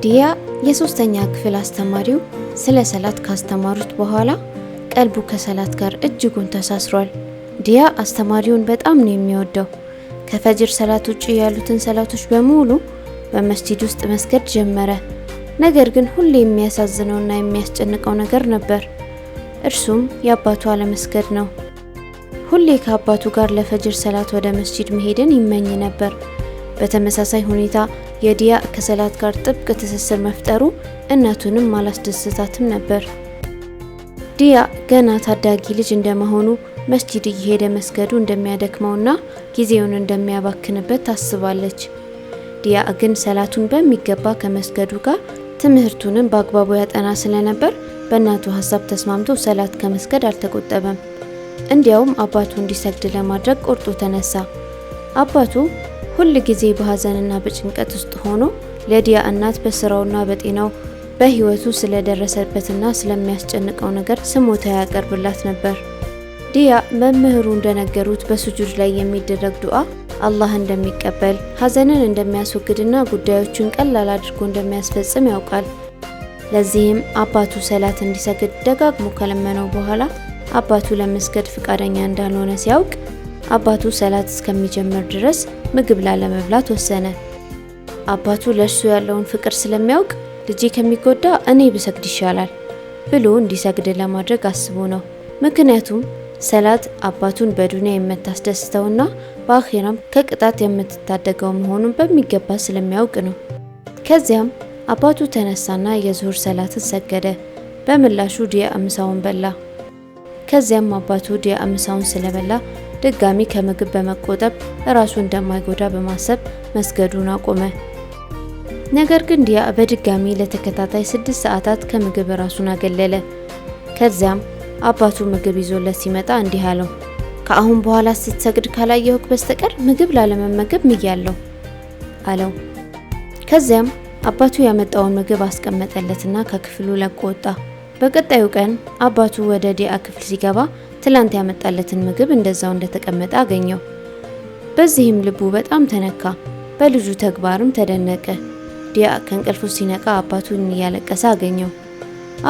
ዲያ የሶስተኛ ክፍል አስተማሪው ስለ ሰላት ካስተማሩት በኋላ ቀልቡ ከሰላት ጋር እጅጉን ተሳስሯል። ዲያ አስተማሪውን በጣም ነው የሚወደው። ከፈጅር ሰላት ውጪ ያሉትን ሰላቶች በሙሉ በመስጂድ ውስጥ መስገድ ጀመረ። ነገር ግን ሁሌ የሚያሳዝነውና የሚያስጨንቀው ነገር ነበር። እርሱም የአባቱ አለመስገድ ነው። ሁሌ ከአባቱ ጋር ለፈጅር ሰላት ወደ መስጂድ መሄድን ይመኝ ነበር። በተመሳሳይ ሁኔታ የዲያ ከሰላት ጋር ጥብቅ ትስስር መፍጠሩ እናቱንም አላስደስታትም ነበር። ዲያ ገና ታዳጊ ልጅ እንደመሆኑ መስጂድ እየሄደ መስገዱ እንደሚያደክመውና ጊዜውን እንደሚያባክንበት ታስባለች። ዲያ ግን ሰላቱን በሚገባ ከመስገዱ ጋር ትምህርቱንም በአግባቡ ያጠና ስለነበር በእናቱ ሀሳብ ተስማምቶ ሰላት ከመስገድ አልተቆጠበም። እንዲያውም አባቱ እንዲሰግድ ለማድረግ ቆርጦ ተነሳ። አባቱ ሁል ጊዜ በሐዘንና በጭንቀት ውስጥ ሆኖ ለዲያ እናት በስራውና በጤናው በህይወቱ ስለደረሰበትና ስለሚያስጨንቀው ነገር ስሞታ ያቀርብላት ነበር። ዲያ መምህሩ እንደነገሩት በሱጁድ ላይ የሚደረግ ዱዓ አላህ እንደሚቀበል፣ ሐዘንን እንደሚያስወግድና ጉዳዮቹን ቀላል አድርጎ እንደሚያስፈጽም ያውቃል። ለዚህም አባቱ ሰላት እንዲሰግድ ደጋግሞ ከለመነው በኋላ አባቱ ለመስገድ ፍቃደኛ እንዳልሆነ ሲያውቅ አባቱ ሰላት እስከሚጀምር ድረስ ምግብ ላለመብላት ወሰነ። አባቱ ለእርሱ ያለውን ፍቅር ስለሚያውቅ ልጄ ከሚጎዳ እኔ ብሰግድ ይሻላል ብሎ እንዲሰግድ ለማድረግ አስቦ ነው። ምክንያቱም ሰላት አባቱን በዱንያ የምታስደስተውና በአኺራም ከቅጣት የምትታደገው መሆኑን በሚገባ ስለሚያውቅ ነው። ከዚያም አባቱ ተነሳና የዙሁር ሰላትን ሰገደ። በምላሹ ዲያ ምሳውን በላ። ከዚያም አባቱ ዲያ ምሳውን ስለበላ ድጋሚ ከምግብ በመቆጠብ ራሱ እንደማይጎዳ በማሰብ መስገዱን አቆመ። ነገር ግን ዲያ በድጋሚ ለተከታታይ 6 ሰዓታት ከምግብ ራሱን አገለለ። ከዚያም አባቱ ምግብ ይዞለት ሲመጣ እንዲህ አለው፣ ከአሁን በኋላ ስትሰግድ ካላየሁክ በስተቀር ምግብ ላለመመገብ ምያለሁ አለው። ከዚያም አባቱ ያመጣውን ምግብ አስቀመጠለትና ከክፍሉ ለቆ ወጣ። በቀጣዩ ቀን አባቱ ወደ ዲያ ክፍል ሲገባ ትላንት ያመጣለትን ምግብ እንደዛው እንደተቀመጠ አገኘው። በዚህም ልቡ በጣም ተነካ፣ በልጁ ተግባርም ተደነቀ። ዲያ ከእንቅልፉ ሲነቃ አባቱን እያለቀሰ አገኘው።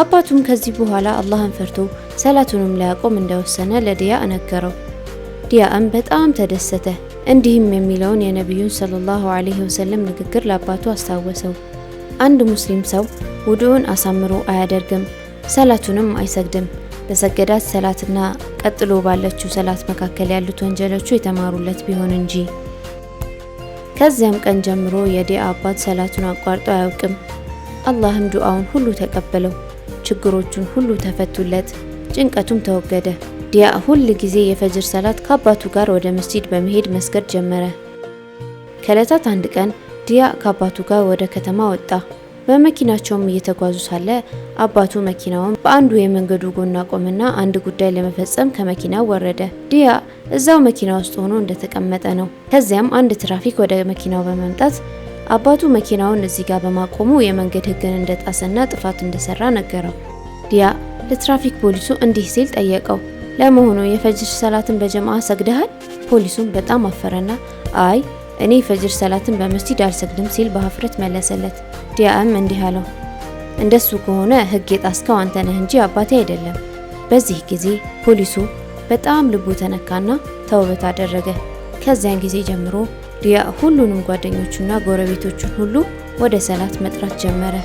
አባቱም ከዚህ በኋላ አላህን ፈርቶ ሰላቱንም ሊያቆም እንደወሰነ ለዲያ ነገረው። ዲያም በጣም ተደሰተ። እንዲህም የሚለውን የነቢዩን ሰለላሁ ዐለይሂ ወሰለም ንግግር ለአባቱ አስታወሰው። አንድ ሙስሊም ሰው ውዱእን አሳምሮ አያደርግም፣ ሰላቱንም አይሰግድም በሰገዳት ሰላትና ቀጥሎ ባለችው ሰላት መካከል ያሉት ወንጀሎቹ የተማሩለት ቢሆን እንጂ። ከዚያም ቀን ጀምሮ የዲያ አባት ሰላቱን አቋርጦ አያውቅም። አላህም ዱዓውን ሁሉ ተቀበለው፣ ችግሮቹን ሁሉ ተፈቱለት፣ ጭንቀቱም ተወገደ። ዲያ ሁል ጊዜ የፈጅር ሰላት ከአባቱ ጋር ወደ መስጂድ በመሄድ መስገድ ጀመረ። ከዕለታት አንድ ቀን ዲያ ከአባቱ ጋር ወደ ከተማ ወጣ። በመኪናቸውም እየተጓዙ ሳለ አባቱ መኪናውን በአንዱ የመንገዱ ጎን አቆመና አንድ ጉዳይ ለመፈጸም ከመኪናው ወረደ። ዲያ እዛው መኪና ውስጥ ሆኖ እንደተቀመጠ ነው። ከዚያም አንድ ትራፊክ ወደ መኪናው በመምጣት አባቱ መኪናውን እዚህ ጋር በማቆሙ የመንገድ ሕግን እንደጣሰና ጥፋት እንደሰራ ነገረው። ዲያ ለትራፊክ ፖሊሱ እንዲህ ሲል ጠየቀው፣ ለመሆኑ የፈጅር ሰላትን በጀማዓ ሰግደሃል? ፖሊሱም በጣም አፈረና አይ እኔ ፈጅር ሰላትን በመስጂድ አልሰግድም ሲል በሀፍረት መለሰለት። ዲያም እንዲህ አለው፣ እንደሱ ከሆነ ህግ የጣስከው አንተ ነህ እንጂ አባቴ አይደለም። በዚህ ጊዜ ፖሊሱ በጣም ልቡ ተነካና ተውበት አደረገ። ከዚያን ጊዜ ጀምሮ ዲያ ሁሉንም ጓደኞቹና ጎረቤቶቹን ሁሉ ወደ ሰላት መጥራት ጀመረ።